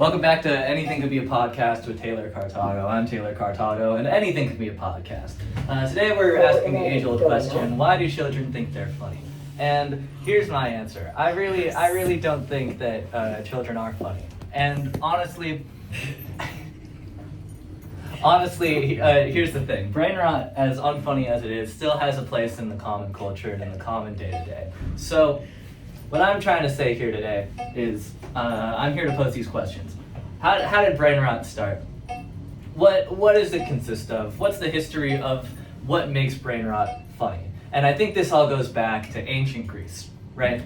Welcome back to Anything Could Be a Podcast with Taylor Cartago. I'm Taylor Cartago, and anything could be a podcast. Today we're asking the age-old question, why do children think they're funny? And here's my answer. I really don't think that children are funny. And honestly, here's the thing. Brainrot, as unfunny as it is, still has a place in the common culture and in the common day-to-day. So, what I'm trying to say here today is, I'm here to pose these questions. How did Brainrot start? What does it consist of? What's the history of what makes Brainrot funny? And I think this all goes back to ancient Greece, right?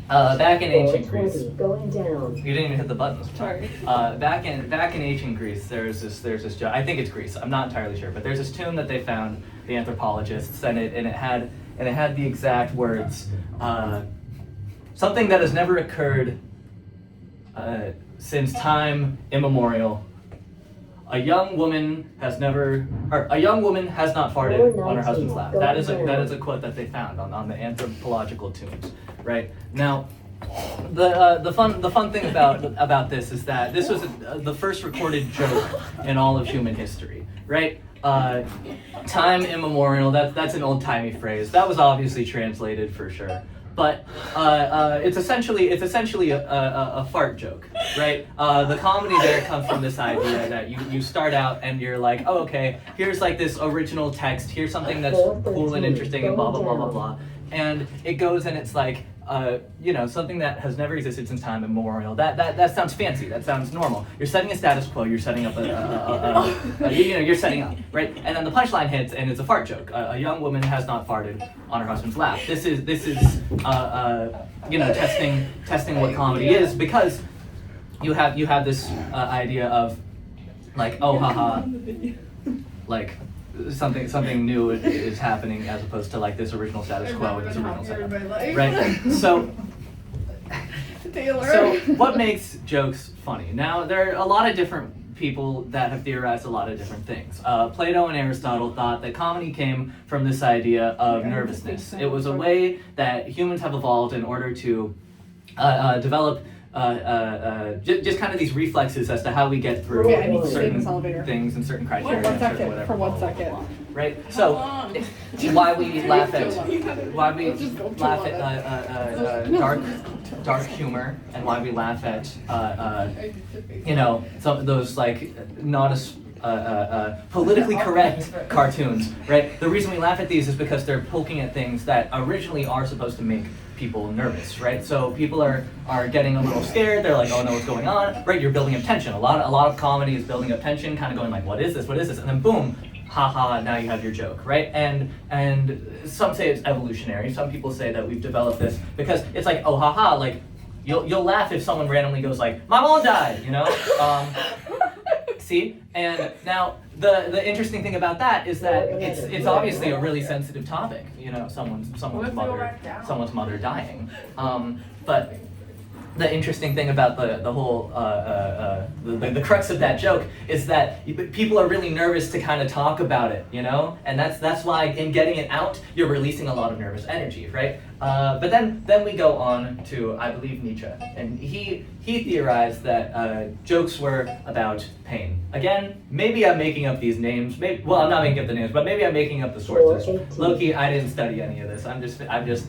Back in ancient Greece, going down. You didn't even hit the buttons. Sorry. Back in ancient Greece, there's this I think it's Greece. I'm not entirely sure, but there's this tomb that they found, the anthropologists, and it had the exact words, something that has never occurred since time immemorial. A young woman has not farted on her husband's lap. That is a quote that they found on the anthropological tombs. Right now, the fun thing about this is that this was the first recorded joke in all of human history. Right. Time immemorial. That's an old-timey phrase. That was obviously translated for sure. But it's essentially a fart joke, right? The comedy there comes from this idea that you start out and you're like, oh, okay, here's like this original text, here's something that's cool and interesting and blah blah blah blah blah, and it goes and it's like, something that has never existed since time immemorial. That sounds fancy. That sounds normal. You're setting a status quo. You're setting up you're setting up, right? And then the punchline hits, and it's a fart joke. A young woman has not farted on her husband's lap. This is testing what comedy is, because you have this idea of like, oh haha, like something new is happening, as opposed to like this original status quo and this original setup, right? So what makes jokes funny? Now, there are a lot of different people that have theorized a lot of different things. Plato and Aristotle thought that comedy came from this idea of nervousness. It was a way that humans have evolved in order to develop just kind of these reflexes as to how we get through certain things and certain criteria. For 1 second. Right. So why we laugh at dark humor, and why we laugh at some of those like not as politically correct cartoons, right? The reason we laugh at these is because they're poking at things that originally are supposed to make people nervous, right? So people are getting a little scared. They're like, oh no, what's going on? Right? You're building up tension. A lot of comedy is building up tension, kind of going like, what is this? And then boom, haha, now you have your joke, right? And some say it's evolutionary. Some people say that we've developed this because it's like, oh haha, like you'll laugh if someone randomly goes like, my mom died, See? And now the interesting thing about that is that it's obviously a really sensitive topic, someone's mother dying. But the interesting thing about the whole the crux of that joke is that people are really nervous to kind of talk about it, and that's why in getting it out you're releasing a lot of nervous energy, right? But then we go on to, I believe, Nietzsche, and he theorized that jokes were about pain. Again, maybe I'm making up these names. I'm not making up the names, but maybe I'm making up the sources. Low-key, I didn't study any of this. I'm just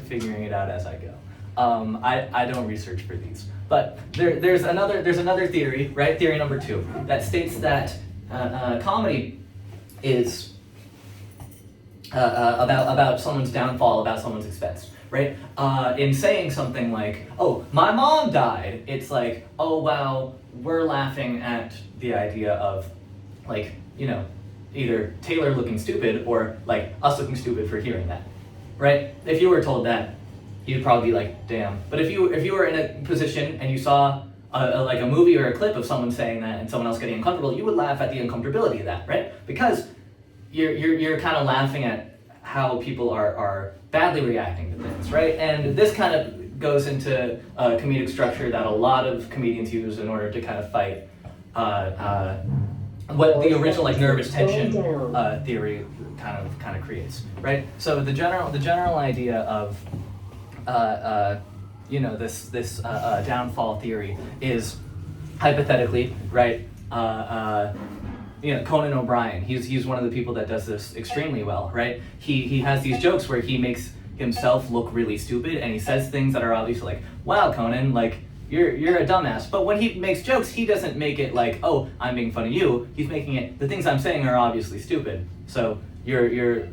figuring it out as I go. I don't research for these, but there's another theory, right? Theory number 2, that states that comedy is about someone's downfall, about someone's expense, right? In saying something like, "Oh, my mom died," it's like, "Oh wow, we're laughing at the idea of, like, either Taylor looking stupid or like us looking stupid for hearing that," right? If you were told that, you'd probably be like, damn. But if you were in a position and you saw a movie or a clip of someone saying that and someone else getting uncomfortable, you would laugh at the uncomfortability of that, right? Because you're kind of laughing at how people are badly reacting to things, right? And this kind of goes into a comedic structure that a lot of comedians use in order to kind of fight what the original like nervous tension theory kind of creates, right? So the general idea of this downfall theory is hypothetically, right, Conan O'Brien, he's one of the people that does this extremely well, right? He has these jokes where he makes himself look really stupid, and he says things that are obviously like, wow, Conan, like, you're a dumbass. But when he makes jokes, he doesn't make it like, oh, I'm being fun of you. He's making it, the things I'm saying are obviously stupid. So you're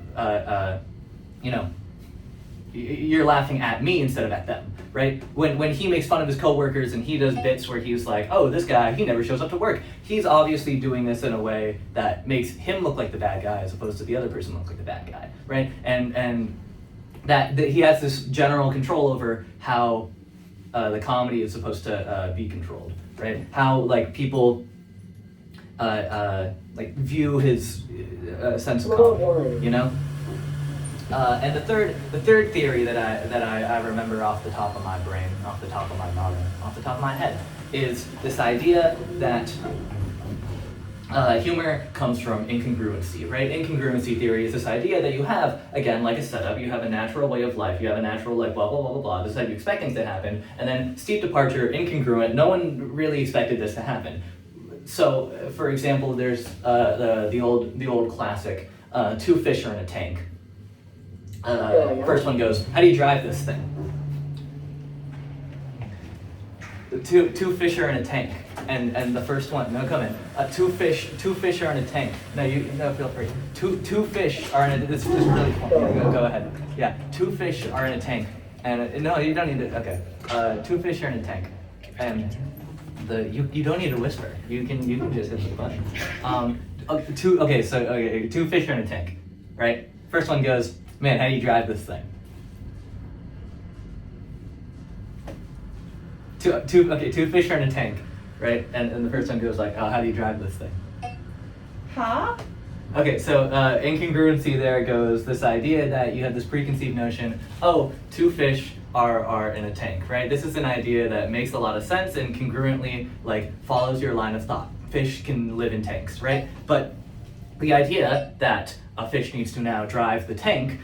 laughing at me instead of at them, right? When he makes fun of his coworkers and he does bits where he's like, oh, this guy, he never shows up to work. He's obviously doing this in a way that makes him look like the bad guy as opposed to the other person look like the bad guy, right? And that he has this general control over how the comedy is supposed to be controlled, right? How like people like view his sense of comedy, you know? And the third theory that I remember off the top of my brain, off the top of my noggin, off the top of my head, is this idea that humor comes from incongruency, right? Incongruency theory is this idea that you have, again, like a setup, you have a natural way of life, you have a natural, like, blah, blah, blah, blah, blah, this is how you expect things to happen, and then steep departure, incongruent, no one really expected this to happen. So, for example, there's the old classic, two fish are in a tank. First one goes, how do you drive this thing? Two fish are in a tank, and the first one, no, come in. Two fish are in a tank. No, feel free. Two fish are in a. This is really fun. Go ahead. Yeah, two fish are in a tank, and no, you don't need to. Okay, two fish are in a tank, and you don't need to whisper. You can just hit the button. Two fish are in a tank, right? First one goes, man, how do you drive this thing? Two fish are in a tank, right? And the first one goes like, oh, how do you drive this thing? Huh? Okay, so incongruency there goes this idea that you have this preconceived notion, oh, two fish are in a tank, right? This is an idea that makes a lot of sense and congruently like follows your line of thought. Fish can live in tanks, right? But the idea that a fish needs to now drive the tank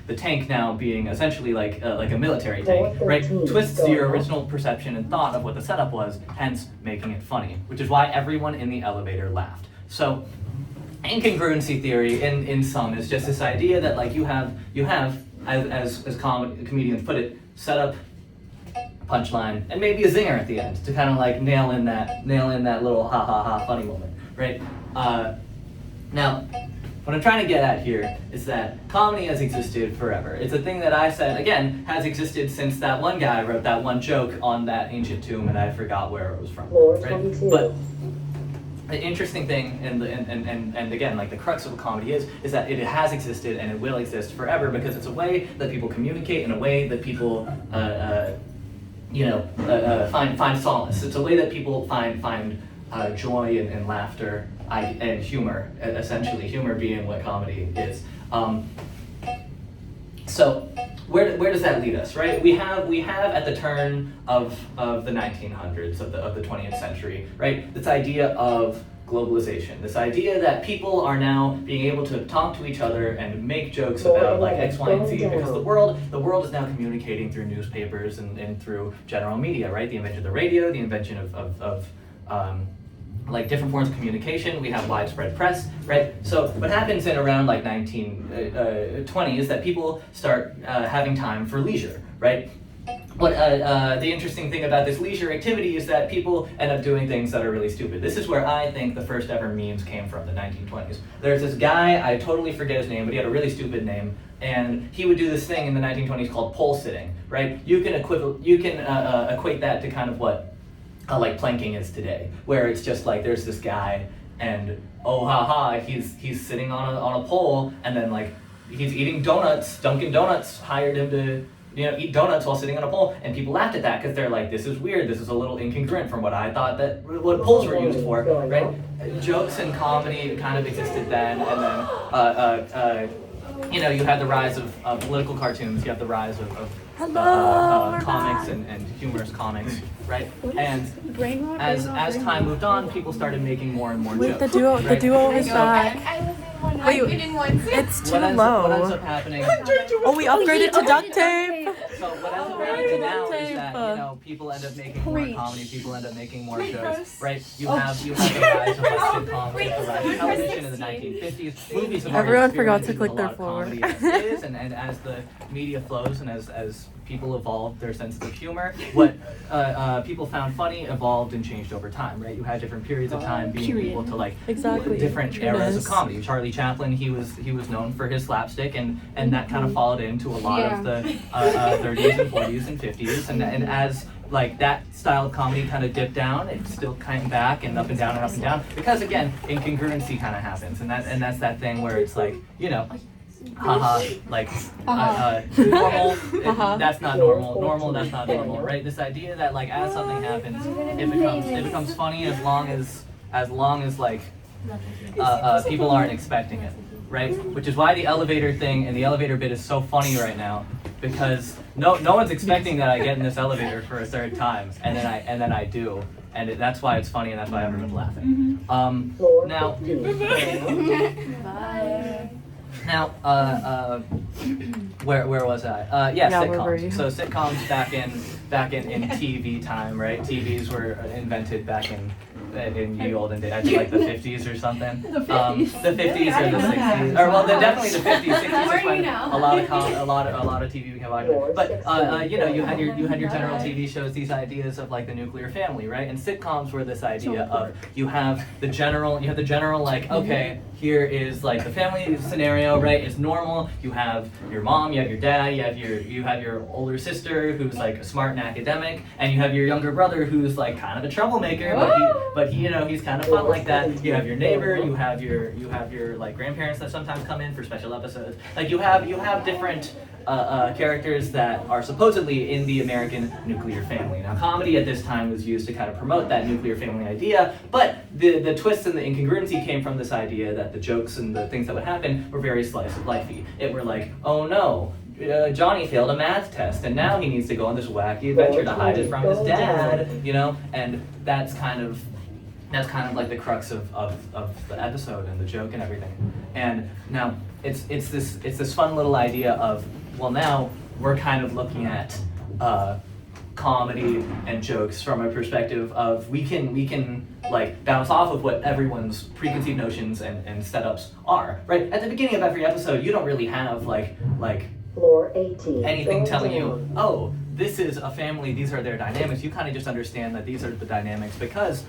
now being essentially like a military tank, right? Twists your original perception and thought of what the setup was, hence making it funny, which is why everyone in the elevator laughed. So, incongruency theory in sum is just this idea that like you have as comedians put it, setup, punchline, and maybe a zinger at the end to kind of like nail in that little ha ha ha funny moment, right? Now, what I'm trying to get at here is that comedy has existed forever. It's a thing that I said, again, has existed since that one guy wrote that one joke on that ancient tomb and I forgot where it was from, right? But the interesting thing, and again, like the crux of a comedy is that it has existed and it will exist forever because it's a way that people communicate in a way that people, find solace. It's a way that people find joy and laughter and humor, essentially humor being what comedy is. So where does that lead us, right? We have at the turn of the 1900s, of the 20th century, right? This idea of globalization, this idea that people are now being able to talk to each other and make jokes about like X, Y, and Z because the world is now communicating through newspapers and through general media, right? The invention of the radio, the invention of like different forms of communication, we have widespread press, right? So what happens in around like 1920 is that people start having time for leisure, right? What the interesting thing about this leisure activity is that people end up doing things that are really stupid. This is where I think the first ever memes came from, the 1920s. There's this guy, I totally forget his name, but he had a really stupid name, and he would do this thing in the 1920s called pole sitting, right? You can equate that to kind of what like planking is today, where it's just like there's this guy and oh haha, he's sitting on a pole and then like he's eating donuts. Dunkin' Donuts hired him to eat donuts while sitting on a pole, and people laughed at that because they're like, this is weird, this is a little incongruent from what I thought that what poles were used for, right? Jokes and comedy kind of existed then, and then you had the rise of political cartoons, you have the rise of comics and humorous comics, right? And Brainrot, as time moved on, people started making more and more Wait, jokes. the duo is back. I was in one. Wait, I did in one. It's too What ends low. up happening? Oh, we upgraded to duct tape. So what ends up happening now is that people end up making more comedy, people end up making more jokes, right? You have the rise of like sitcoms, the rise of television in the 1950s. Movies have Everyone forgot to experimented click with a their lot of forward. comedy as is, and as the media flows and as people evolve their sense of humor, what people found funny evolved and changed over time, right? You had different periods of time being able to like different eras of comedy. Charlie Chaplin, he was known for his slapstick, and that kind of followed into a lot of the 30s and 40s and 50s, and as like that style of comedy kind of dipped down, it still came back and up and down and up and down, because again, incongruency kind of happens, and that's that thing where it's like, haha, like normal, that's not normal, that's not normal, right? This idea that like as something happens, it becomes funny as long as like people aren't expecting it, right? Which is why the elevator thing and the elevator bit is so funny right now, because no one's expecting that I get in this elevator for a third time, and then I do. And that's why it's funny, and that's why everyone's laughing. Now, where was I? Sitcoms. So sitcoms back in TV time, right? TVs were invented back in ye olden days, I think like the 50s or something. The 50s. The 50s or the 60s, or well, definitely the 50s. 60s is when a lot of TV became popular. But you had your general TV shows, these ideas of like the nuclear family, right? And sitcoms were this idea of you have the general like, okay, here is like the family scenario, right? It's normal. You have your mom, you have your dad, you have your older sister who's like smart and academic, and you have your younger brother who's like kind of a troublemaker, but he's kind of fun like that. You have your neighbor, you have your like grandparents that sometimes come in for special episodes. Like you have different characters that are supposedly in the American nuclear family. Now, comedy at this time was used to kind of promote that nuclear family idea, but the twists and the incongruency came from this idea that the jokes and the things that would happen were very slice of lifey. It were like, oh no, Johnny failed a math test, and now he needs to go on this wacky adventure to hide it from his dad, and that's kind of like the crux of the episode and the joke and everything. And now it's this fun little idea of, well, now we're kind of looking at comedy and jokes from a perspective of we can like bounce off of what everyone's preconceived notions and setups are, right? At the beginning of every episode, you don't really have like Floor 18. anything telling you, oh, this is a family, these are their dynamics. You kind of just understand that these are the dynamics because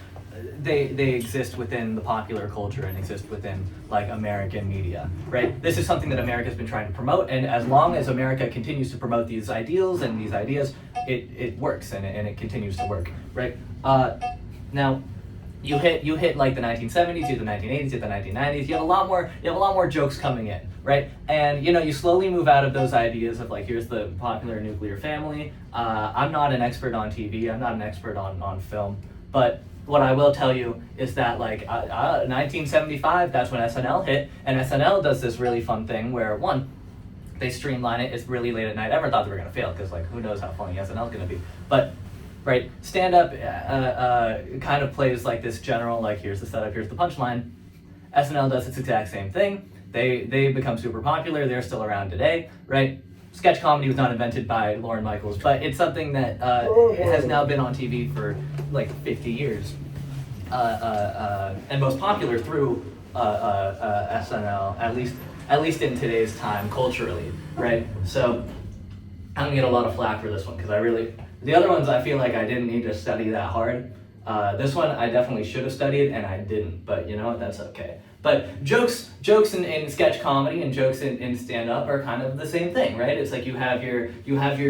they exist within the popular culture and exist within like American media, right? This is something that America's been trying to promote, and as long as America continues to promote these ideals and these ideas, it works and it continues to work, right? Now, you hit like the 1970s, you hit the 1980s, you hit the 1990s. You have a lot more jokes coming in, right? And you slowly move out of those ideas of like, here's the popular nuclear family. I'm not an expert on TV. I'm not an expert on film, but what I will tell you is that like 1975, that's when SNL hit, and SNL does this really fun thing where one, they streamline it. It's really late at night. Everyone thought they were gonna fail because like who knows how funny SNL's gonna be, but right, stand up kind of plays like this general like here's the setup, here's the punchline. SNL does its exact same thing. They become super popular. They're still around today, right? Sketch comedy was not invented by Lorne Michaels, but it's something that has now been on TV for like 50 years, and most popular through SNL, at least in today's time culturally, right? So I'm gonna get a lot of flack for this one because the other ones I feel like I didn't need to study that hard. This one I definitely should have studied and I didn't, but you know what, that's okay. But jokes in sketch comedy and jokes in stand-up are kind of the same thing, right? It's like you have your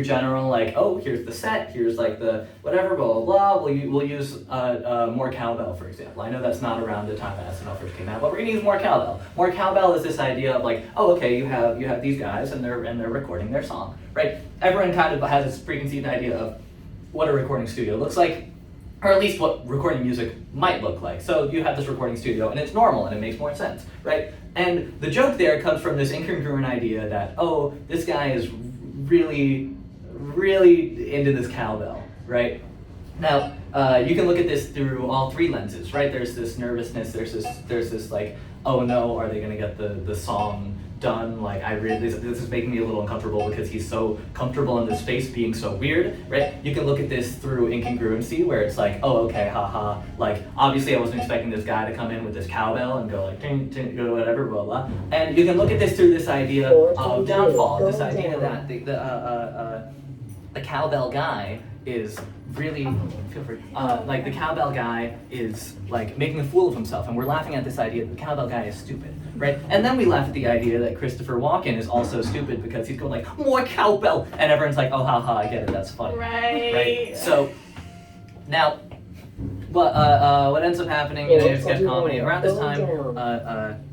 general like, oh, here's the set, here's like the whatever, blah blah blah. We'll use more cowbell, for example. I know that's not around the time that SNL first came out, but we're gonna use more cowbell. More cowbell is this idea of like, oh, okay, you have these guys and they're recording their song, right? Everyone kind of has this preconceived idea of what a recording studio looks like, or at least what recording music might look like. So you have this recording studio and it's normal and it makes more sense, right? And the joke there comes from this incongruent idea that, oh, this guy is really, really into this cowbell, right? Now, you can look at this through all three lenses, right? There's this nervousness, there's this like, oh no, are they gonna get the song done? Like, this is making me a little uncomfortable because he's so comfortable in this face being so weird, right? You can look at this through incongruency, where it's like, oh, okay, haha, like, obviously I wasn't expecting this guy to come in with this cowbell and go like, ting, ting, whatever, blah, blah. And you can look at this through this idea of downfall, this idea that the cowbell guy is really, feel free, like the cowbell guy is like making a fool of himself, and we're laughing at this idea that the cowbell guy is stupid, right? And then we laugh at the idea that Christopher Walken is also stupid because he's going like, more cowbell, and everyone's like, oh, haha, I get it, that's funny. Right? So, now, what ends up happening in sketch comedy around this time,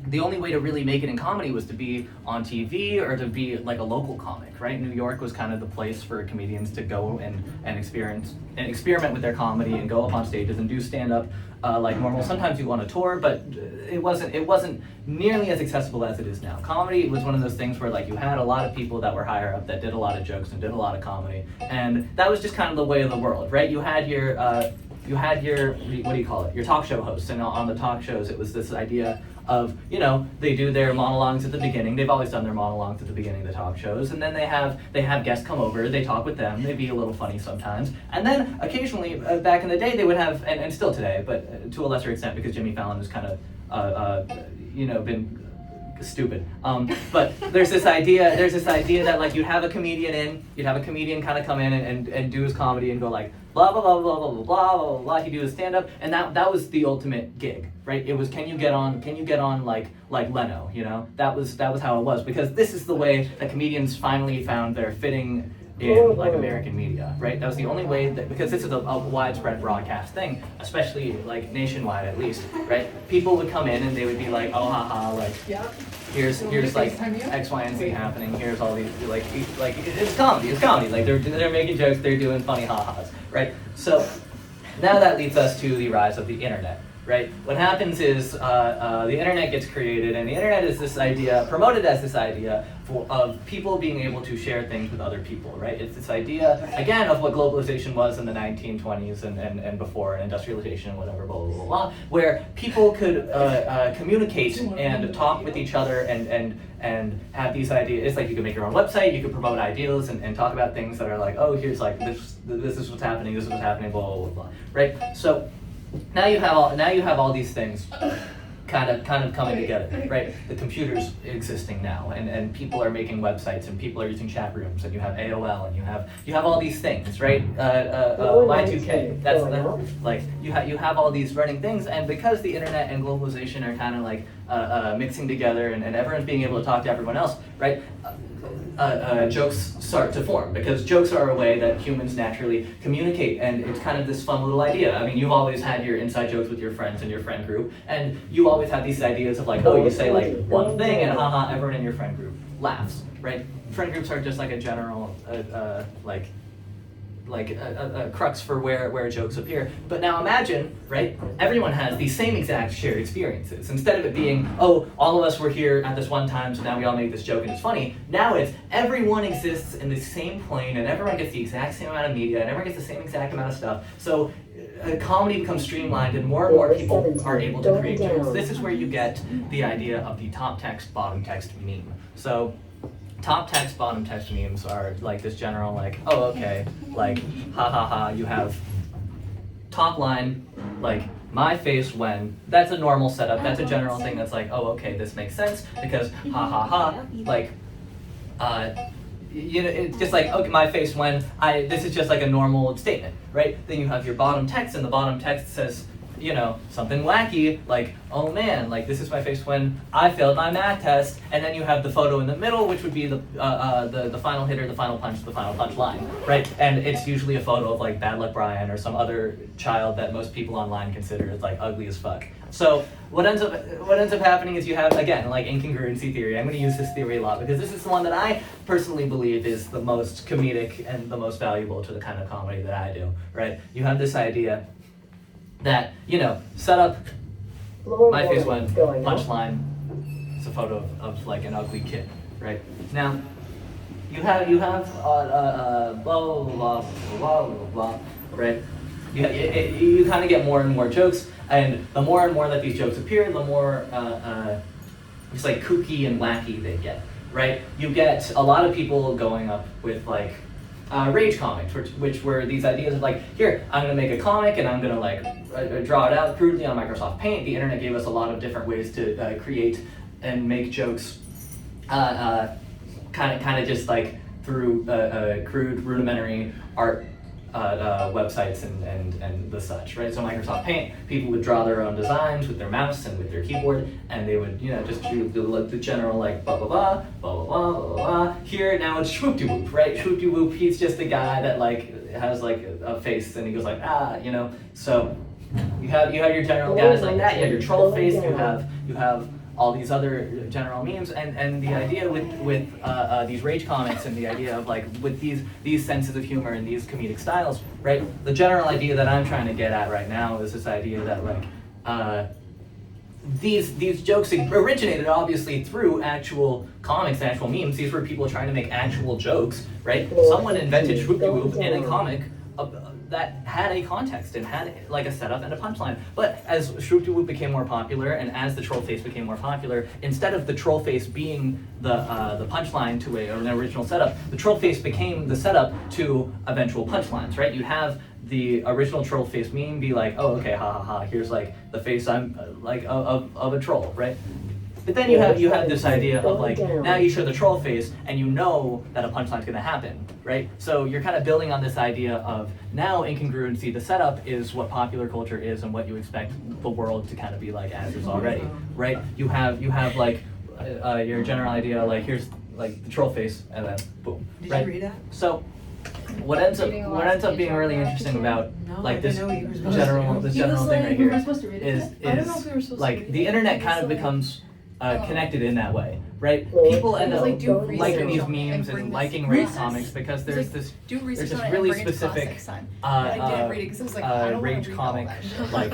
the only way to really make it in comedy was to be on TV or to be like a local comic, right? New York was kind of the place for comedians to go and experiment with their comedy and go up on stages and do stand-up like normal. Sometimes you go on a tour, but it wasn't nearly as accessible as it is now. Comedy was one of those things where like you had a lot of people that were higher up that did a lot of jokes and did a lot of comedy, and that was just kind of the way of the world, right? You had your what do you call it? Your talk show hosts, and on the talk shows it was this idea of, you know, they do their monologues at the beginning. They've always done their monologues at the beginning of the talk shows, and then they have guests come over, they talk with them, they be a little funny sometimes, and then occasionally, back in the day, they would have, and still today, but to a lesser extent because Jimmy Fallon has kind of, been stupid. But there's this idea that like you'd have a comedian kind of come in and do his comedy and go like blah blah blah blah blah blah blah blah blah. He'd do his stand up, and that was the ultimate gig, right? It was can you get on like Leno, you know? That was how it was, because this is the way that comedians finally found their fitting in like American media, right? That was the only way that, because this is a widespread broadcast thing, especially like nationwide at least, right? People would come in and they would be like, oh haha, like here's like X, Y, and Z happening. Here's all these like it's comedy. Like they're making jokes, they're doing funny ha-has, right? So now that leads us to the rise of the internet. Right? What happens is the internet gets created, and the internet is this idea, promoted as this idea of people being able to share things with other people, right? It's this idea, again, of what globalization was in the 1920s and before, and industrialization and whatever, blah, blah, blah, blah, where people could communicate and talk with each other and have these ideas. It's like you can make your own website, you can promote ideas and talk about things that are like, oh, here's like, this is what's happening, blah, blah, blah, blah, right? So, now you have all these things kind of coming together, right? The computer's existing now, and people are making websites, and people are using chat rooms, and you have AOL, and you have all these things, right? Y2K, that's like you have all these running things, and because the internet and globalization are kind of like mixing together, and everyone's being able to talk to everyone else, right? Jokes start to form, because jokes are a way that humans naturally communicate, and it's kind of this fun little idea. I mean, you've always had your inside jokes with your friends in your friend group, and you always have these ideas of like, oh, you say like one thing and haha, everyone in your friend group laughs, right? Friend groups are just like a general a crux for where jokes appear. But now imagine, right, everyone has these same exact shared experiences. Instead of it being, oh, all of us were here at this one time, so now we all make this joke and it's funny, now it's everyone exists in the same plane, and everyone gets the exact same amount of media, and everyone gets the same exact amount of stuff. So comedy becomes streamlined, and more people are able to create jokes. This is where you get the idea of the top text, bottom text meme. So top text, bottom text memes are like this general like, oh, okay, like, ha ha ha, you have top line, like, my face when, that's a normal setup, that's a general thing that's like, oh, okay, this makes sense, because ha ha ha, like, you know, it's just like, okay, my face when this is just like a normal statement, right? Then you have your bottom text, and the bottom text says, you know, something wacky, like, oh man, like this is my face when I failed my math test, and then you have the photo in the middle, which would be the final hitter, the final punch, the final punch line, right? And it's usually a photo of like Bad Luck Brian or some other child that most people online consider as like ugly as fuck. So what ends up happening is you have, again, like incongruency theory. I'm going to use this theory a lot because this is the one that I personally believe is the most comedic and the most valuable to the kind of comedy that I do, right? You have this idea that, you know, set up, my face when, punchline, it's a photo of like an ugly kid, right? Now, you have blah, blah, blah, blah, blah, blah, right? you kind of get more and more jokes, and the more and more that these jokes appear, the more just like kooky and wacky they get, right? You get a lot of people going up with like rage comics, which were these ideas of like, here, I'm gonna make a comic and I'm gonna like draw it out crudely on Microsoft Paint. The internet gave us a lot of different ways to create and make jokes, kind of just like through crude, rudimentary art websites and the such, right? So Microsoft Paint, people would draw their own designs with their mouse and with their keyboard, and they would, just do the general like blah blah blah, blah blah blah, blah blah. Here now it's Shwoop-de-Whoop, right? Shwoop-de-Whoop, he's just a guy that like has like a face and he goes like So you have your general guys like that. You have your troll face. You have all these other general memes, and the idea with these rage comics and the idea of like with these senses of humor and these comedic styles, right? The general idea that I'm trying to get at right now is this idea that like these jokes originated obviously through actual comics, actual memes. These were people trying to make actual jokes, right? Someone invented Shwoop-de-Whoop in a comic that had a context and had like a setup and a punchline. But as Shwoop-de-Whoop became more popular and as the troll face became more popular, instead of the troll face being the punchline to an original setup, the troll face became the setup to eventual punchlines, right? You have the original troll face meme be like, oh, okay, ha ha ha, here's like the face I'm like of a troll, right? But then you have this idea of like, now you show the troll face and you know that a punchline's gonna happen, right? So you're kind of building on this idea of now incongruency. The setup is what popular culture is and what you expect the world to kind of be like as is already, right? You have like your general idea, like here's like the troll face and then boom, right? Did you read that? So what ends up being really interesting about like this general thing right here is like the internet kind of becomes connected in that way, right? People end up liking these memes and liking rage comics because there's this really specific rage comic like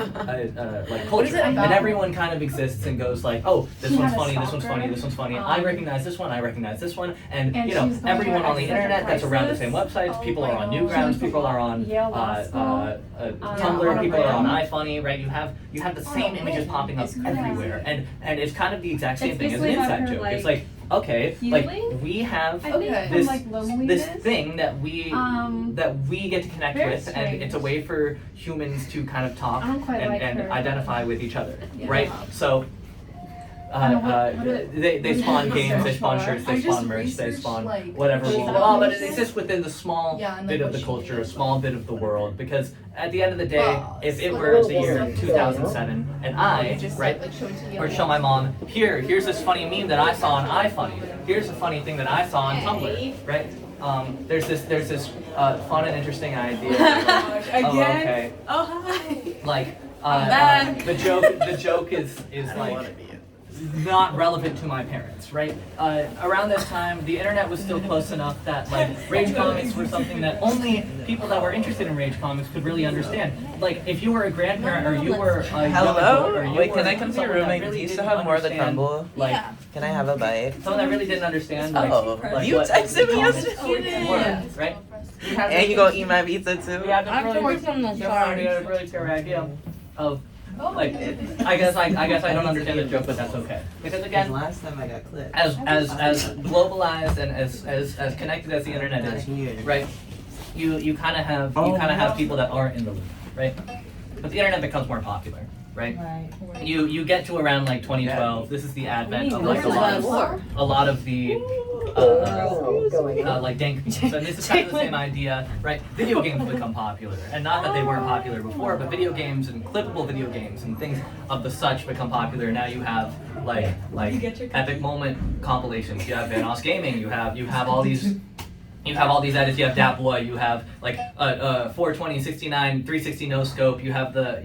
culture, and everyone kind of exists and goes like, oh, this one's funny, this one's funny, this one's funny. I recognize this one, I recognize this one, and everyone on the internet that's around the same websites. People are on Newgrounds, people are on Tumblr, people are on iFunny, right? You have the same images popping up everywhere, and it's kind of the exact same thing as an inside joke. It's like, okay, like we have this thing that we get to connect with, and it's a way for humans to kind of talk and identify with each other, right? So they spawn games, they spawn shirts, they spawn merch, they spawn whatever. But it exists within the small bit of the culture, a small bit of the world, because at the end of the day, if it were the year 2007 and I, right, or show my mom, here's this funny meme that I saw on iFunny, here's a funny thing that I saw on Tumblr, right? There's this fun and interesting idea. Again? Oh, hi. Like the joke is like not relevant to my parents, right? Around this time, the internet was still close enough that like rage comics were something that only people that were interested in rage comics could really understand. Like if you were a grandparent or you were a young adult, or you Wait, were can I come to your room? someone that Do really you still didn't have more of the understand, crumble? Like, Can I have a bite? someone that really didn't understand, like, Oh, like you what texted me comics yesterday. were, right? And you gonna eat my pizza too? Yeah, that's a really clear idea of like, I guess I don't understand the joke, but that's okay. Because again, last time I got clipped. as globalized and as connected as the internet is, right? You kind of have people that aren't in the loop, right? But the internet becomes more popular, right? You get to around like 2012. This is the advent of like a lot of the like dank memes, and this is kind of the same idea, right? Video games become popular, and not that they weren't popular before, but video games and clippable video games and things of the such become popular. Now you have like epic moment compilations. You have Vanos Gaming. You have all these. You have all these edits. You have Dat Boy. You have like 420, 69, 360 no scope. You have the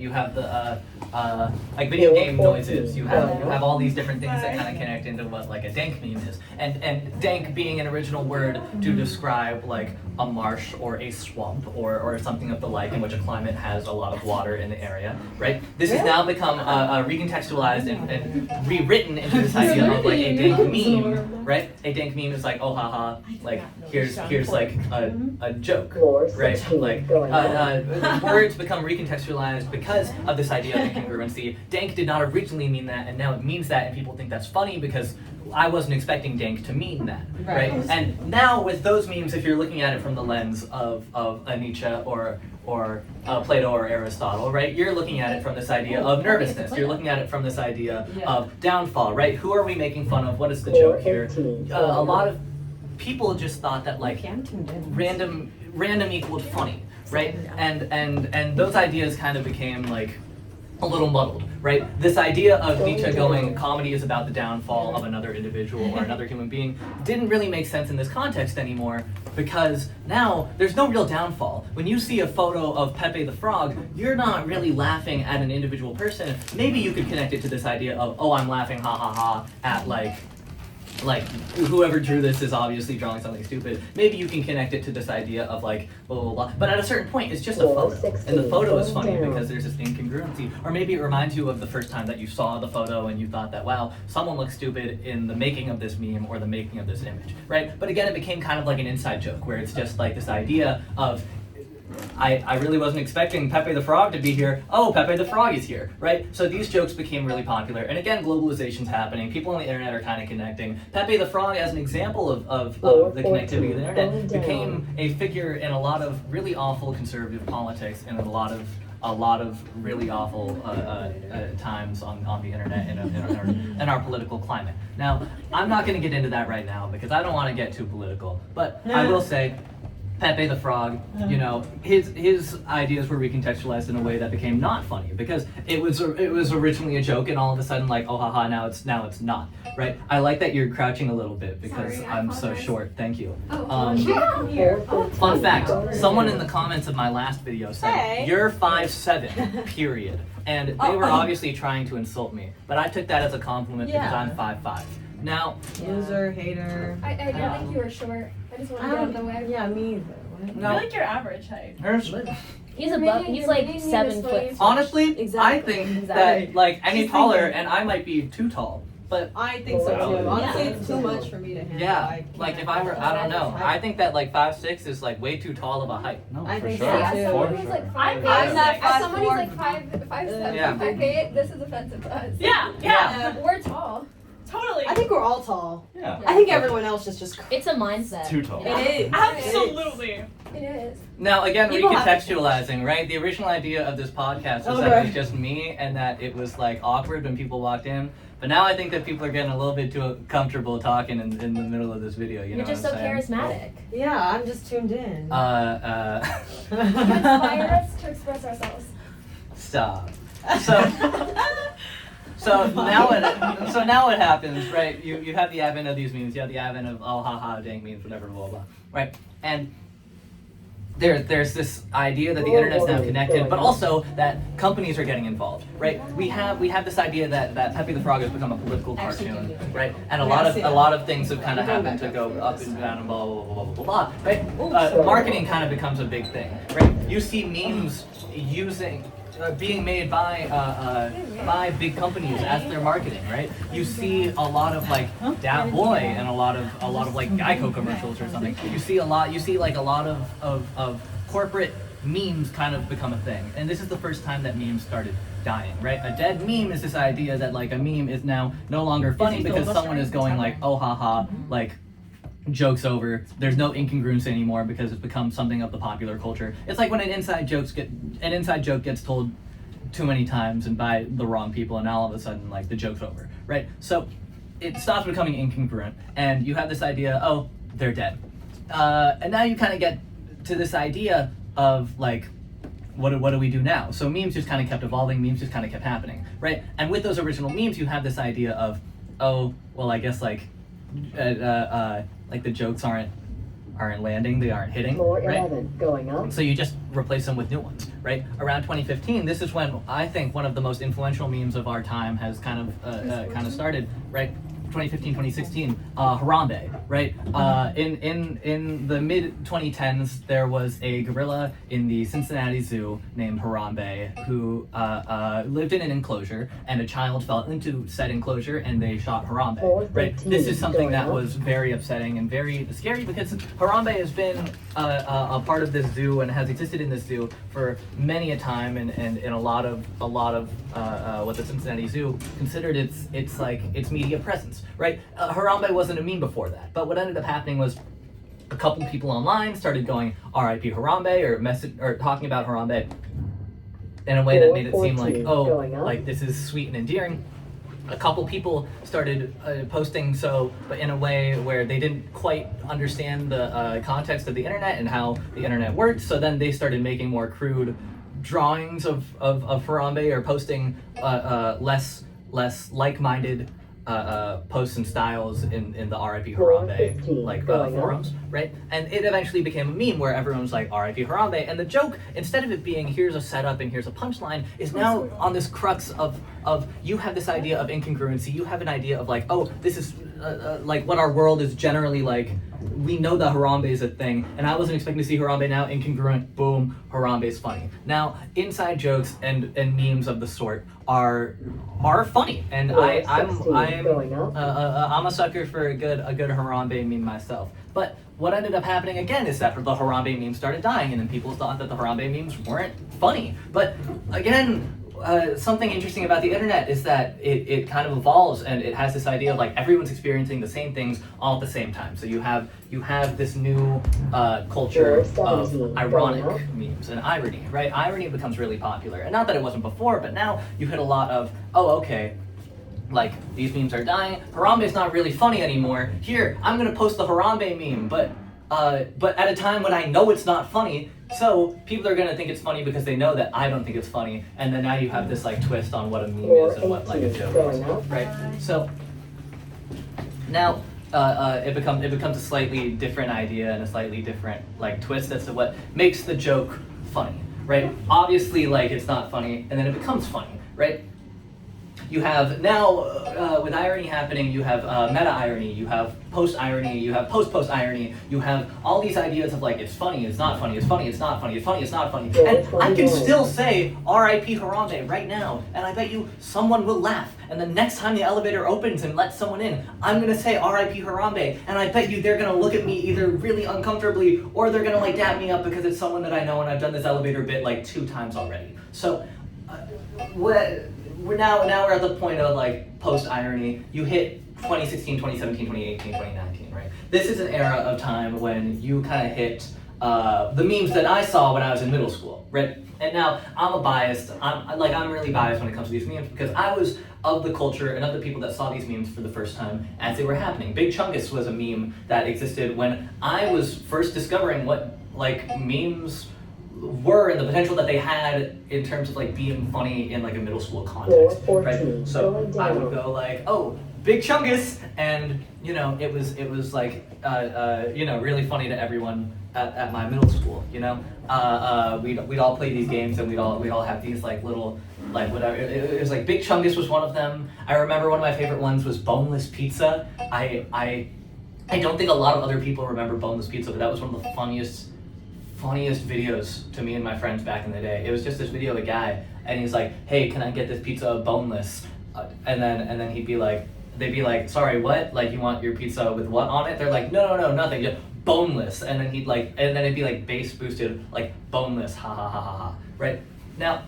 like video game noises. You have all these different things that kind of connect into what like a dank meme is. And dank being an original word to describe like a marsh or a swamp or something of the like in which a climate has a lot of water in the area, right? This has now become recontextualized and rewritten into this idea of like a dank meme, right? A dank meme is like, oh haha, like here's like a joke, right? Like words become recontextualized because of this idea of incongruency. Dank did not originally mean that, and now it means that, and people think that's funny because I wasn't expecting dank to mean that, right? And now with those memes, if you're looking at it from the lens of a Nietzsche or Plato or Aristotle, right? You're looking at it from this idea of nervousness. You're looking at it from this idea of downfall, right? Who are we making fun of? What is the joke here? A lot of people just thought that like random equaled funny, right? And those ideas kind of became like a little muddled, right? This idea of Nietzsche going, comedy is about the downfall of another individual or another human being, didn't really make sense in this context anymore, because now there's no real downfall. When you see a photo of Pepe the Frog, you're not really laughing at an individual person. Maybe you could connect it to this idea of, oh, I'm laughing ha ha ha at like whoever drew this is obviously drawing something stupid. Maybe you can connect it to this idea of like blah blah blah. But at a certain point, it's just a photo, and the photo is funny because there's this incongruency. Or maybe it reminds you of the first time that you saw the photo and you thought that, wow, someone looks stupid in the making of this meme or the making of this image, right? But again, it became kind of like an inside joke where it's just like this idea of, I really wasn't expecting Pepe the Frog to be here. Oh, Pepe the Frog is here, right? So these jokes became really popular. And again, globalization's happening. People on the internet are kind of connecting. Pepe the Frog, as an example of the connectivity of the internet, became a figure in a lot of really awful conservative politics and a lot of really awful times on the internet in our political climate. Now, I'm not going to get into that right now because I don't want to get too political, but I will say, Pepe the Frog, you know, his ideas were recontextualized in a way that became not funny because it was originally a joke, and all of a sudden like, oh haha, now it's not, right? I like that you're crouching a little bit because I'm so short. Thank you. Fun fact: someone in the comments of my last video said you're 5'7", period, and they were obviously trying to insult me, but I took that as a compliment because I'm 5'5". Now, loser, hater. I didn't think you were short. I just want to get out of the way. Yeah, me either. no, I feel like your average height. He's he's like 7 foot. Honestly, Exactly. I think that like any taller, and I might be too tall, but I think so too. Honestly, it's too much for me to handle. yeah, like if I were, I don't know. I think that like 5'6" is like way too tall of a height. No, I for think sure. so, As too. someone who's like 5'8", I'm not as someone who's 5'4". like 5'7", Yeah. 5'8", this is offensive to us. Yeah. We're tall. Totally. I think we're all tall. Yeah. I think everyone else is just. It's a mindset. Too tall. It is. Absolutely. It is. Now again, People have to recontextualizing, right? The original idea of this podcast was that it was just me and that it was like awkward when people walked in. But now I think that people are getting a little bit too comfortable talking in the middle of this video. You know You're just so what I'm saying? charismatic. Yeah, I'm just tuned in. You inspire us to express ourselves. Stop. So now what happens, right? You have the advent of these memes. You have the advent of oh haha dank memes, whatever, blah blah, right? And there's this idea that the internet's now connected, but also that companies are getting involved, right? We have this idea that Pepe the Frog has become a political cartoon, right? And a lot of things have kind of happened to go up and down and blah blah blah blah blah blah, right? Marketing kind of becomes a big thing, right? You see memes being made by big companies as their marketing, right? You see a lot of like Dat Boy and a lot of like Geico commercials or something. You see like a lot of corporate memes kind of become a thing. And this is the first time that memes started dying, right? A dead meme is this idea that like a meme is now no longer funny because someone is going like, oh haha, like joke's over. There's no incongruence anymore because it's become something of the popular culture. It's like when an inside joke gets told too many times and by the wrong people, and now all of a sudden like the joke's over, right? So it stops becoming incongruent, and you have this idea, oh, they're dead, and now you kind of get to this idea of like, what do we do now? So memes just kind of kept evolving. Memes just kind of kept happening, right? And with those original memes, you have this idea of, oh, well, I guess like the jokes aren't landing, they aren't hitting, Floor right? 11 going up. So you just replace them with new ones, right? Around 2015, this is when I think one of the most influential memes of our time has kind of started, right? 2015, 2016, Harambe, right? In the mid 2010s, there was a gorilla in the Cincinnati Zoo named Harambe who lived in an enclosure, and a child fell into said enclosure, and they shot Harambe, right? This is something that was very upsetting and very scary because Harambe has been a part of this zoo and has existed in this zoo for many a time, and in a lot of what the Cincinnati Zoo considered its media presence, right? Harambe wasn't a meme before that, but what ended up happening was a couple people online started going R.I.P. Harambe or talking about Harambe in a way that made it seem like, oh, like this is sweet and endearing. A couple people started posting but in a way where they didn't quite understand the context of the internet and how the internet worked. So then they started making more crude drawings of Harambe, or posting less like-minded posts and styles in the RIP Harambe forums, right? And it eventually became a meme where everyone's like RIP Harambe, and the joke, instead of it being here's a setup and here's a punchline, is now on this crux of you have this idea of incongruency, you have an idea of like, oh, this is like what our world is generally like. We know that Harambe is a thing, and I wasn't expecting to see Harambe now incongruent. Boom, Harambe's funny. Now, inside jokes and memes of the sort are funny, and I'm a sucker for a good Harambe meme myself. But what ended up happening again is that the Harambe memes started dying, and then people thought that the Harambe memes weren't funny. But again, something interesting about the internet is that it kind of evolves, and it has this idea of like everyone's experiencing the same things all at the same time. So you have this new culture of ironic memes and irony, right? Irony becomes really popular, and not that it wasn't before, but now you hit a lot of, oh, okay, like these memes are dying. Harambe's not really funny anymore. Here, I'm gonna post the Harambe meme, but at a time when I know it's not funny. So people are gonna think it's funny because they know that I don't think it's funny, and then now you have this like twist on what a meme is and what like a joke is, right? So now it becomes a slightly different idea and a slightly different like twist as to what makes the joke funny, right? Obviously, like it's not funny, and then it becomes funny, right? You have now, with irony happening, you have meta-irony, you have post-irony, you have post-post-irony, you have all these ideas of like, it's funny, it's not funny, it's funny, it's not funny, it's funny, it's not funny. And I can still say R.I.P. Harambe right now, and I bet you someone will laugh. And the next time the elevator opens and lets someone in, I'm gonna say R.I.P. Harambe, and I bet you they're gonna look at me either really uncomfortably, or they're gonna like dap me up because it's someone that I know and I've done this elevator bit like 2 times already. So, we're at the point of like post-irony. You hit 2016, 2017, 2018, 2019, right? This is an era of time when you kind of hit the memes that I saw when I was in middle school, right? And now I'm really biased when it comes to these memes because I was of the culture and of the people that saw these memes for the first time as they were happening. Big Chungus was a meme that existed when I was first discovering what like memes were and the potential that they had in terms of like being funny in like a middle school context, right? So I would go like, oh, Big Chungus, and you know it was like really funny to everyone at my middle school. You know, we'd all play these games and we'd all have these like little like whatever. It was like Big Chungus was one of them. I remember one of my favorite ones was boneless pizza. I don't think a lot of other people remember boneless pizza, but that was one of the funniest videos to me and my friends back in the day. It was just this video of a guy, and he's like, "Hey, can I get this pizza boneless?" And then they'd be like, "Sorry, what? Like, you want your pizza with what on it?" They're like, "No, nothing, just boneless." And then it'd be like bass boosted, like boneless, ha ha ha ha ha. Right now,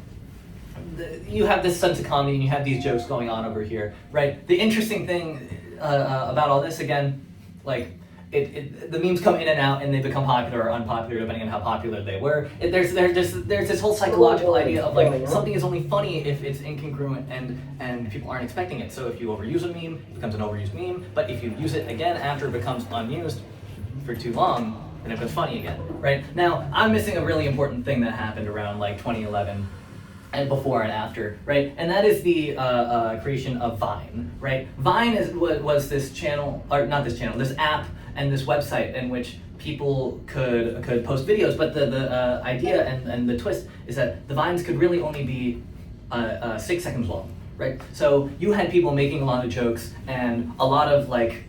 you have this sense of comedy, and you have these jokes going on over here, right? The interesting thing about all this, again, like. The memes come in and out, and they become popular or unpopular depending on how popular they were. There's this whole psychological idea of like something is only funny if it's incongruent and people aren't expecting it. So if you overuse a meme, it becomes an overused meme. But if you use it again after it becomes unused for too long, then it becomes funny again, right? Now I'm missing a really important thing that happened around like 2011. And before and after, right? And that is the creation of Vine, right? Vine was this channel, or not this channel, this app and this website in which people could post videos, but the idea and the twist is that the Vines could really only be 6 seconds long, right? So you had people making a lot of jokes and a lot of like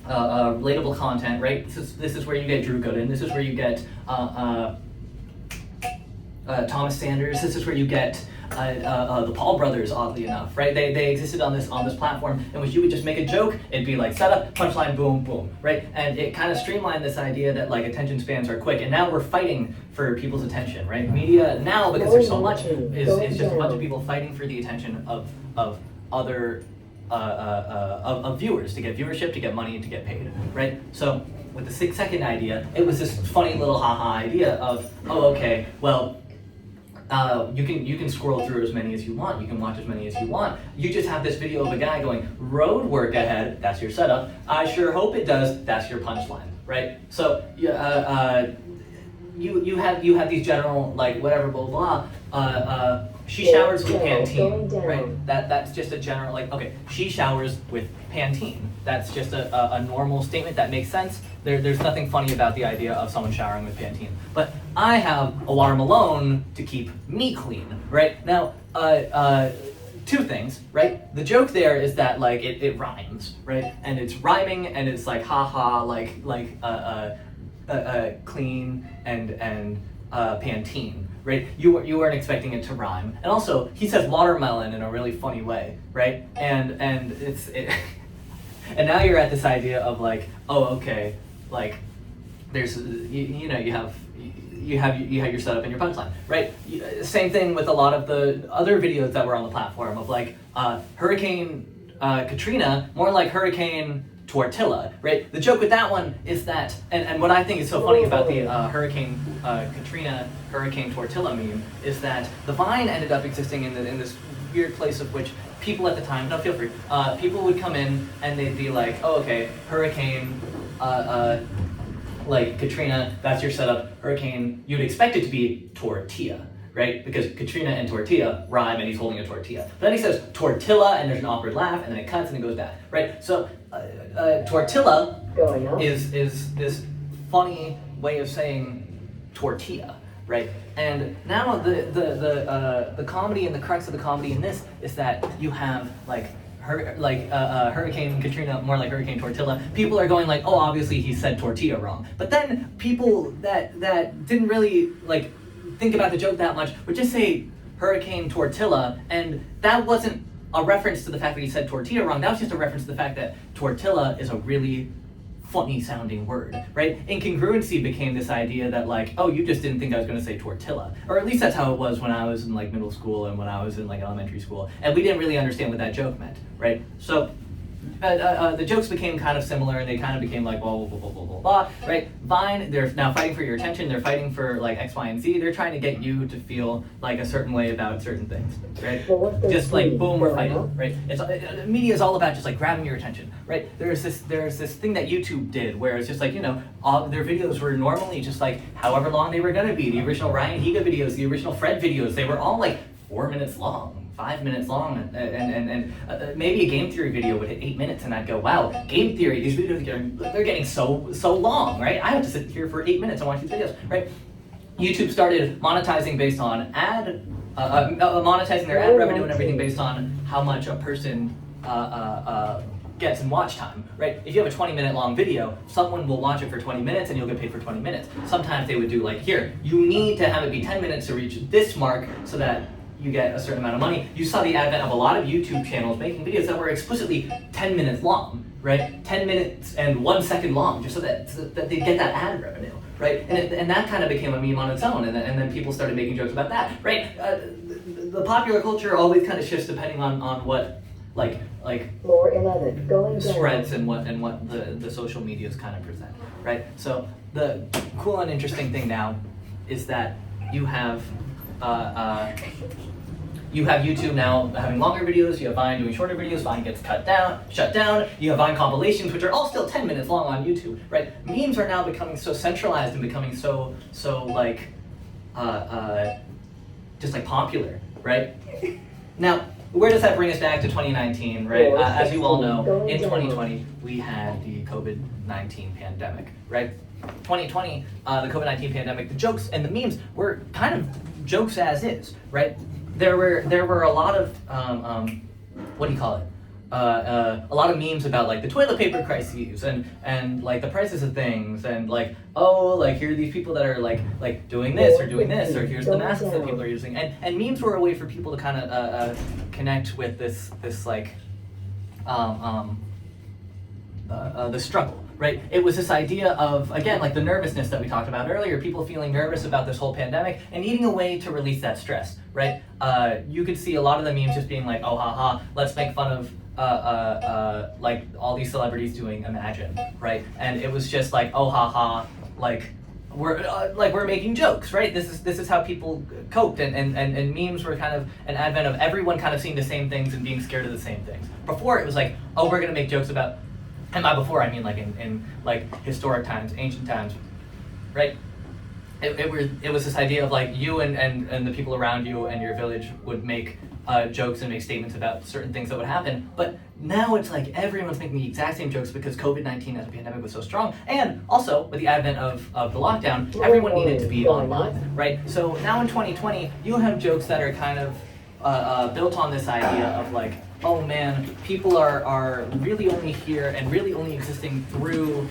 relatable content, right? This is where you get Drew Gooden. This is where you get Thomas Sanders. This is where you get the Paul brothers, oddly enough, right? They existed on this platform in which you would just make a joke. It'd be like setup, punchline, boom, boom, right? And it kind of streamlined this idea that like attention spans are quick. And now we're fighting for people's attention, right? Media now, because there's so much, is just a bunch of people fighting for the attention of other of viewers, to get viewership, to get money, to get paid, right? So with the 6-second idea, it was this funny little haha idea of, oh, okay, well, you can scroll through as many as you want. You can watch as many as you want. You just have this video of a guy going, road work ahead. That's your setup. I sure hope it does. That's your punchline, right? So you have these general like whatever blah blah. She showers with Pantene, right? That's just a general like okay. She showers with Pantene. That's just a normal statement that makes sense. There's nothing funny about the idea of someone showering with Pantene. But I have a water Malone to keep me clean, right? Now, two things, right? The joke there is that like it rhymes, right? And it's rhyming and it's like haha, like clean and Pantene, right? You weren't expecting it to rhyme. And also, he says watermelon in a really funny way, right? And and now you're at this idea of like, oh, okay, like there's you have your setup and your punchline, right? Same thing with a lot of the other videos that were on the platform of like Hurricane Katrina, more like Hurricane Tortilla, right? The joke with that one is that, and what I think is so funny about the Hurricane Katrina, Hurricane Tortilla meme is that the Vine ended up existing in this weird place of which people at the time, no, feel free, people would come in and they'd be like, oh, okay, Hurricane, like Katrina, that's your setup. Hurricane, you'd expect it to be tortilla, right? Because Katrina and tortilla rhyme and he's holding a tortilla. But then he says tortilla and there's an awkward laugh and then it cuts and it goes back, right? So tortilla is this funny way of saying tortilla, right? And now the comedy and the crux of the comedy in this is that you have like Hurricane Katrina, more like Hurricane Tortilla. People are going like, oh, obviously he said tortilla wrong. But then people that didn't really like think about the joke that much would just say Hurricane Tortilla, and that wasn't a reference to the fact that he said tortilla wrong. That was just a reference to the fact that tortilla is a really funny sounding word, right? Incongruency became this idea that like, oh, you just didn't think I was going to say tortilla, or at least that's how it was when I was in like middle school and when I was in like elementary school, and we didn't really understand what that joke meant, right? So the jokes became kind of similar, and they kind of became like blah blah blah blah blah blah blah, right? Vine, they're now fighting for your attention. They're fighting for like X, Y, and Z. They're trying to get you to feel like a certain way about certain things, right? Just like boom, we're fighting, right? It's media is all about just like grabbing your attention, right? There's this thing that YouTube did where it's just like all their videos were normally just like however long they were gonna be. The original Ryan Higa videos, the original Fred videos, they were all like 4 minutes long. 5 minutes long, and maybe a game theory video would hit 8 minutes, and I'd go, wow, game theory, these videos they're getting so long, right? I have to sit here for 8 minutes and watch these videos, right? YouTube started monetizing based on monetizing their ad revenue and everything based on how much a person gets in watch time, right? If you have a 20-minute long video, someone will watch it for 20 minutes and you'll get paid for 20 minutes. Sometimes they would do like, here, you need to have it be 10 minutes to reach this mark so that you get a certain amount of money. You saw the advent of a lot of YouTube channels making videos that were explicitly 10 minutes long, right? 10 minutes and 1 second long, just so that they get that ad revenue, right? And that kind of became a meme on its own, and then people started making jokes about that, right? The popular culture always kind of shifts depending on what like Floor 11, going spreads and what the social medias kind of present, right? So the cool and interesting thing now is that you have YouTube now having longer videos, you have Vine doing shorter videos, Vine gets shut down, you have Vine compilations, which are all still 10 minutes long on YouTube, right? Memes are now becoming so centralized and becoming so like, just like popular, right? Now, where does that bring us back to 2019, right? As you all know, in 2020, we had the COVID-19 pandemic, right? 2020, the COVID-19 pandemic, the jokes and the memes were kind of jokes as is, right? There were a lot of what do you call it? A lot of memes about like the toilet paper crises and like the prices of things and like, oh, like here are these people that are like doing this or doing this, or here's the masks that people are using, and memes were a way for people to kind of connect with this like the struggle, right? It was this idea of, again, like the nervousness that we talked about earlier, people feeling nervous about this whole pandemic and needing a way to release that stress, right? You could see a lot of the memes just being like, oh, haha, let's make fun of like all these celebrities doing Imagine, right? And it was just like, oh, haha, like we're making jokes, right? This is how people coped, and memes were kind of an advent of everyone kind of seeing the same things and being scared of the same things. Before it was like, oh, we're gonna make jokes about, and by before I mean like in like historic times, ancient times, right? It was this idea of like you and the people around you and your village would make jokes and make statements about certain things that would happen. But now it's like everyone's making the exact same jokes because COVID-19 as a pandemic was so strong. And also with the advent of the lockdown, everyone needed to be online, right? So now in 2020, you have jokes that are kind of built on this idea of like, oh man, people are really only here and really only existing through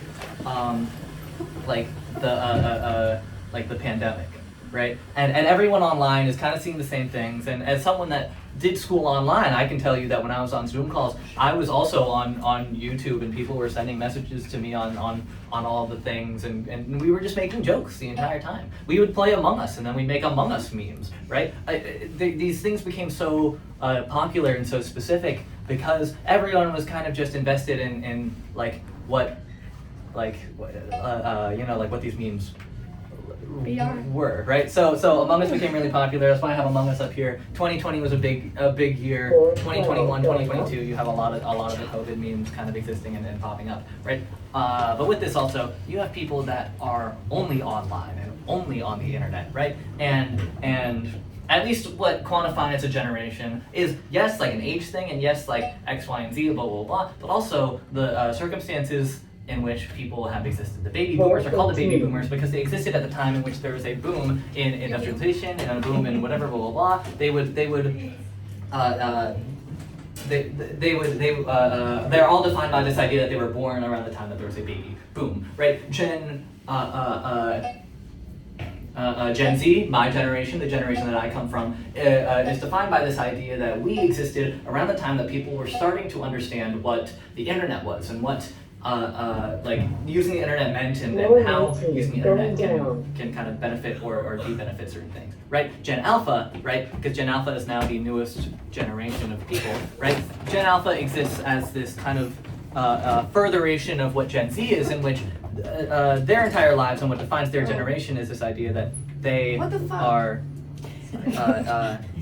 like the pandemic, right? And everyone online is kind of seeing the same things. And as someone that did school online, I can tell you that when I was on Zoom calls, I was also on YouTube, and people were sending messages to me on all the things, and we were just making jokes the entire time. We would play Among Us, and then we'd make Among Us memes, right? These things became so popular and so specific because everyone was kind of just invested in like what these memes were, right? So Among Us became really popular. That's why I have Among Us up here. 2020 was a big year. 2021, 2022, you have a lot of the COVID memes kind of existing and popping up, right? But with this also, you have people that are only online and only on the internet, right? And at least what quantifies a generation is, yes, like an age thing, and yes, like X, Y, and Z, blah, blah, blah, but also the circumstances in which people have existed. The baby boomers are called the baby boomers because they existed at the time in which there was a boom in industrialization and a boom in whatever, blah, blah, blah. They're all defined by this idea that they were born around the time that there was a baby boom, right? Gen Z, my generation, the generation that I come from, is defined by this idea that we existed around the time that people were starting to understand what the internet was and what like using the internet meant and how using the internet can kind of benefit or de-benefit certain things, right? Gen Alpha, right? Because Gen Alpha is now the newest generation of people, right? Gen Alpha exists as this kind of furtheration of what Gen Z is, in which their entire lives and what defines their generation is this idea that they are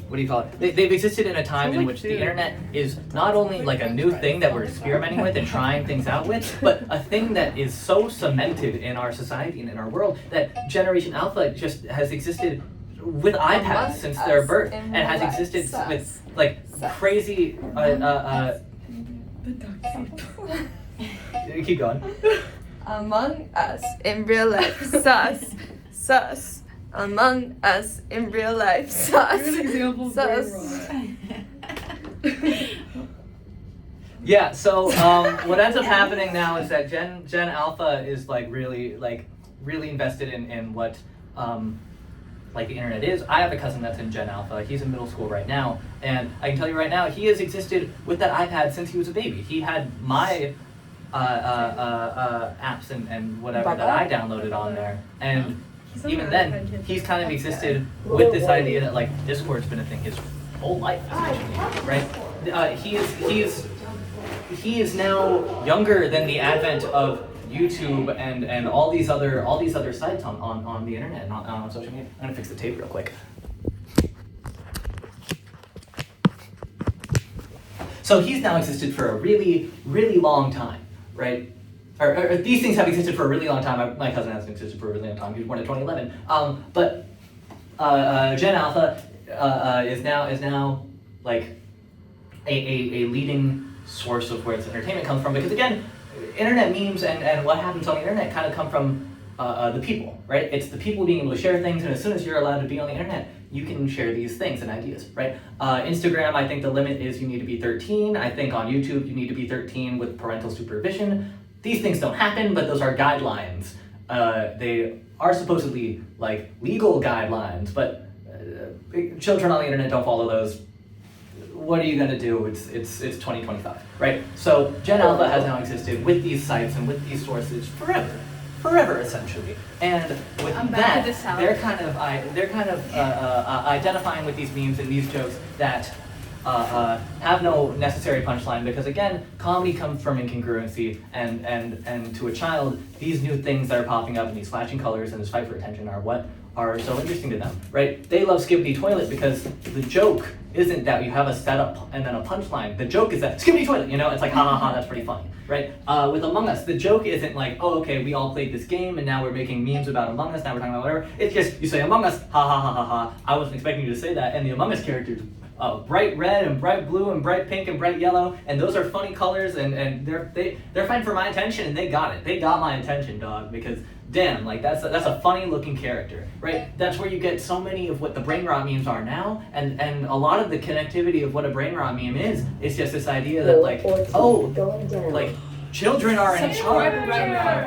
what do you call it? They've existed in a time in which the internet is not only like a new thing that we're experimenting with and trying things out with, but a thing that is so cemented in our society and in our world that Generation Alpha just has existed with iPads since their birth and has existed with like crazy keep going. Among Us in real life, sus. Among Us in real life, sus. Yeah, so what ends up happening now is that Gen Alpha is like really invested in what like the internet is. I have a cousin that's in Gen Alpha. He's in middle school right now, and I can tell you right now, he has existed with that iPad since he was a baby. He had my apps and whatever that I downloaded on there, and even then, he's kind of existed with this idea that like Discord's been a thing his whole life, essentially, right? He is now younger than the advent of YouTube and all these other sites on the internet and on social media. I'm gonna fix the tape real quick. So he's now existed for a really, really long time, right? Or these things have existed for a really long time. My cousin hasn't existed for a really long time. He was born in 2011. But Gen Alpha is now like a leading source of where its entertainment comes from. Because again, internet memes and what happens on the internet kind of come from the people, right? It's the people being able to share things, and as soon as you're allowed to be on the internet, you can share these things and ideas, right? Instagram, I think the limit is you need to be 13. I think on YouTube, you need to be 13 with parental supervision. These things don't happen, but those are guidelines. They are supposedly like legal guidelines, but children on the internet don't follow those. What are you gonna do? It's 2025, right? So Gen Alpha has now existed with these sites and with these sources forever essentially. And with that, they're kind of identifying with these memes and these jokes that have no necessary punchline, because again, comedy comes from incongruency, and to a child, these new things that are popping up and these flashing colors and this fight for attention are what are so interesting to them, right? They love Skibbity Toilet because the joke isn't that you have a setup and then a punchline. The joke is that Skibbity Toilet, you know, it's like ha ha ha, that's pretty funny, right? With Among Us, the joke isn't like, oh, okay, we all played this game and now we're making memes about Among Us, now we're talking about whatever. It's just, you say Among Us, ha ha ha ha ha. I wasn't expecting you to say that, and the Among Us characters, bright red and bright blue and bright pink and bright yellow, and those are funny colors, and they're fighting for my attention, and they got it. They got my attention, dog, because damn, like that's a funny looking character, right? That's where you get so many of what the Brainrot memes are now, and a lot of the connectivity of what a Brainrot meme is just this idea that like, oh, like children are in charge of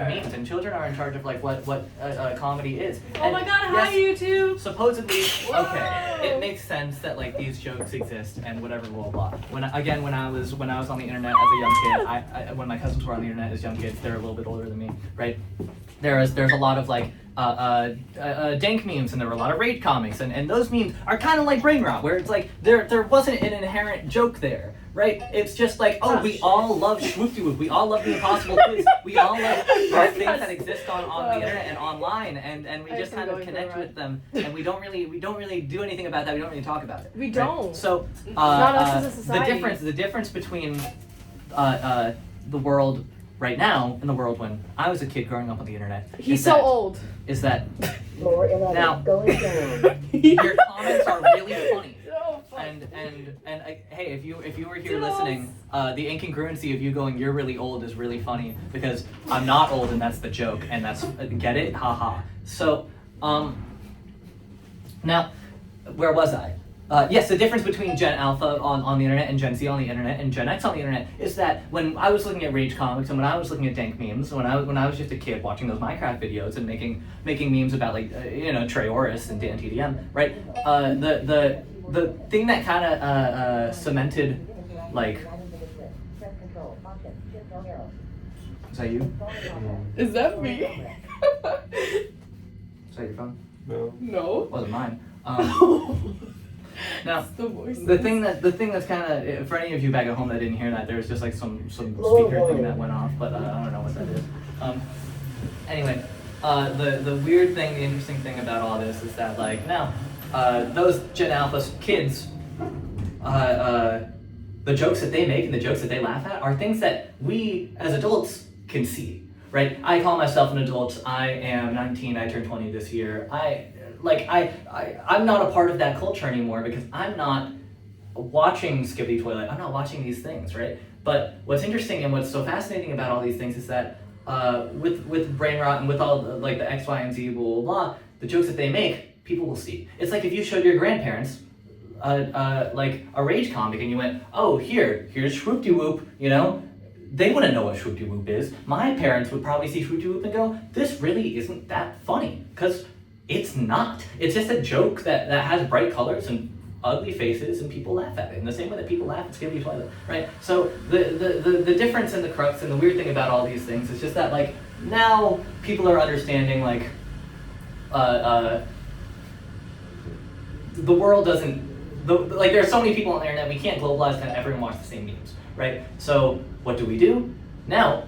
memes, and children are in charge of like what comedy is. Oh my god, hi YouTube! Supposedly, okay, it makes sense that like these jokes exist and whatever, blah blah. When I was on the internet as a young kid, I when my cousins were on the internet as young kids, they're a little bit older than me, right? There's a lot of like dank memes, and there were a lot of rage comics, and those memes are kind of like Brainrot, where it's like there wasn't an inherent joke there, right? It's just like, oh, we all love Schwoop-de-Whoop, we all love the Impossible Quiz, we all love those things that exist on the internet and online, and we just kind of connect with them, and we don't really do anything about that. We don't really talk about it. We don't. Right? So Not us as a society. the difference between the world right now and the world when I was a kid growing up on the internet. He's so old. Is that Floor 11, now going down. your comments are really funny. And hey, if you were here listening, the incongruency of you going, you're really old, is really funny, because I'm not old, and that's the joke, and that's get it, haha. So now where was I? Yes, the difference between Gen Alpha on the internet and Gen Z on the internet and Gen X on the internet is that when I was looking at rage comics and when I was looking at dank memes, when I was just a kid watching those Minecraft videos and making memes about like Treoris and Dan TDM, right? The thing that kind of cemented like. Is that you? Is that me? Is that your phone? No. It wasn't mine. Now, the thing that's kind of, for any of you back at home that didn't hear that, there was just like some speaker thing that went off, but I don't know what that is. Anyway, the weird thing, the interesting thing about all this is that like now, those Gen Alpha kids, the jokes that they make and the jokes that they laugh at are things that we as adults can see, right? I call myself an adult. I am 19. I turned 20 this year. I'm not a part of that culture anymore because I'm not watching Skibbity Toilet. I'm not watching these things, right? But what's interesting and what's so fascinating about all these things is that with Brainrot and with all the, like the X, Y, and Z, blah, blah, blah, the jokes that they make, people will see. It's like if you showed your grandparents like a rage comic and you went, oh, here's Schwoop-de-Whoop, they wouldn't know what Schwoop-de-Whoop is. My parents would probably see Schwoop-de-Whoop and go, this really isn't that funny, because it's not. It's just a joke that has bright colors and ugly faces, and people laugh at it in the same way that people laugh at Skibbity Toilet, right? So the difference and the crux and the weird thing about all these things is just that like now people are understanding like the world doesn't like there are so many people on the internet, we can't globalize that everyone watches the same memes, right? So what do? Now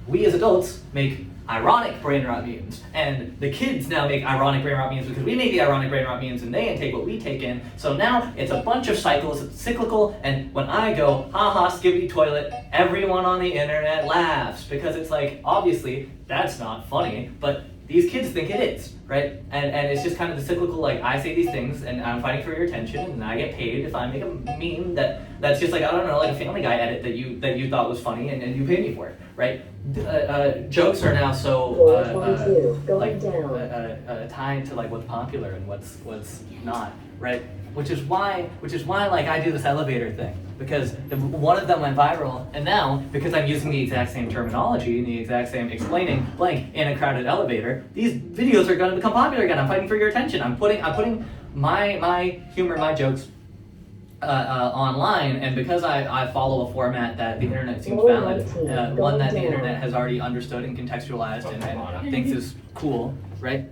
we as adults make ironic Brainrot memes, and the kids now make ironic Brainrot memes because we make the ironic Brainrot memes and they take what we take in. So now it's a bunch of cycles, it's cyclical, and when I go, haha, Skibbity Toilet, everyone on the internet laughs because it's like, obviously, that's not funny, but these kids think it is, right? And it's just kind of the cyclical, like, I say these things and I'm fighting for your attention and I get paid if I make a meme that's just like, I don't know, like a Family Guy edit that you thought was funny and you pay me for it, right? Jokes are now so Floor 22, going like down. tied to like what's popular and what's not, right? Which is why like I do this elevator thing, because one of them went viral, and now because I'm using the exact same terminology and the exact same explaining blank in a crowded elevator, these videos are going to become popular again. I'm fighting for your attention. I'm putting my humor, my jokes online, and because I follow a format that the internet seems valid, one that the internet has already understood and contextualized and thinks is cool, right?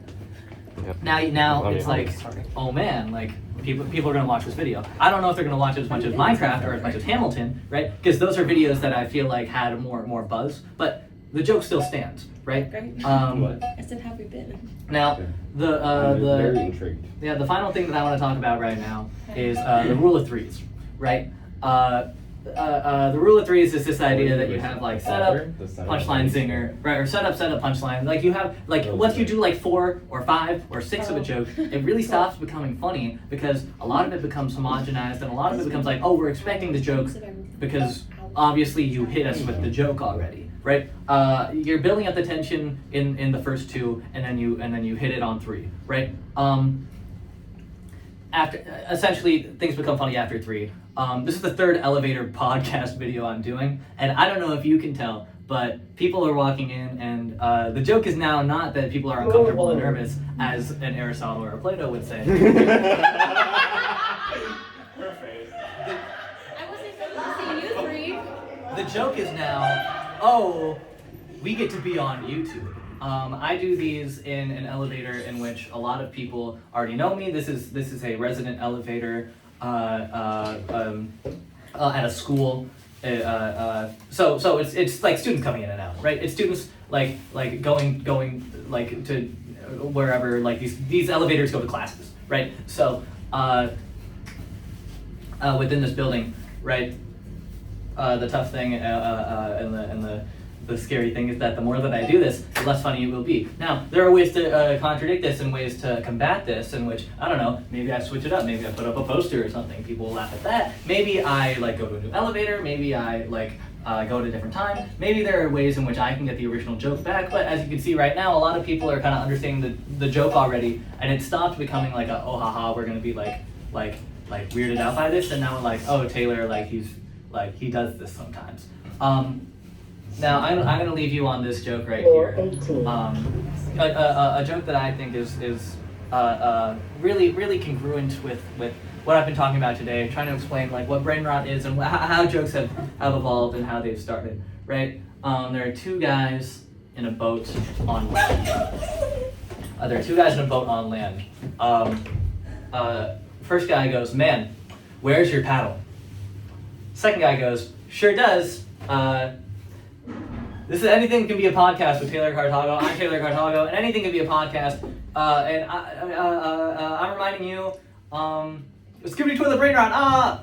Yep. Now it's like, oh man, like people are gonna watch this video. I don't know if they're gonna watch it as much as Minecraft or as much as Hamilton, right? Because those are videos that I feel like had more buzz, but the joke still stands, right? I said, have we been? Now I'm very the intrigued. the final thing that I want to talk about right now is the rule of threes, right? The rule of threes is this idea that you have like setup, punchline, zinger, right? Or setup, punchline. Like you have like once you do like 4 or 5 or 6 of a joke, it really stops becoming funny because a lot of it becomes homogenized and a lot of it becomes like, oh, we're expecting the joke because obviously you hit us with the joke already, right? You're building up the tension in the first 2, and then you hit it on 3, right? After essentially things become funny after 3. This is the 3rd elevator podcast video I'm doing, and I don't know if you can tell, but people are walking in, and the joke is now not that people are uncomfortable and nervous, as an Aristotle or a Plato would say. I wasn't expecting to see you three. The joke is now, oh, we get to be on YouTube. I do these in an elevator in which a lot of people already know me. This is a resident elevator at a school. So it's like students coming in and out, right? It's students like going like to wherever, like these elevators go to classes, right? So within this building, right? The tough thing and the scary thing is that the more that I do this, the less funny it will be. Now, there are ways to contradict this and ways to combat this, in which, I don't know, maybe I switch it up, maybe I put up a poster or something, people will laugh at that. Maybe I like go to a new elevator, maybe I like go at a different time. Maybe there are ways in which I can get the original joke back, but as you can see right now, a lot of people are kind of understanding the joke already, and it stopped becoming like a, oh haha, we're gonna be like weirded out by this, and now like, oh, Taylor, like he does this sometimes. Now I'm gonna leave you on this joke right here. A joke that I think is really congruent with what I've been talking about today, trying to explain like what Brainrot is and how jokes have evolved and how they've started. Right? There are 2 guys in a boat on land. First guy goes, man, where's your paddle? Second guy goes, sure does. This is Anything Can Be a Podcast with Taylor Cartago. I'm Taylor Cartago, and anything can be a podcast. And I'm reminding you, Scooby Toilet Brainrot. Ah!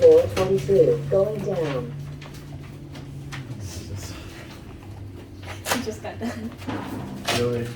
Floor 22, going down. I just got done. Really?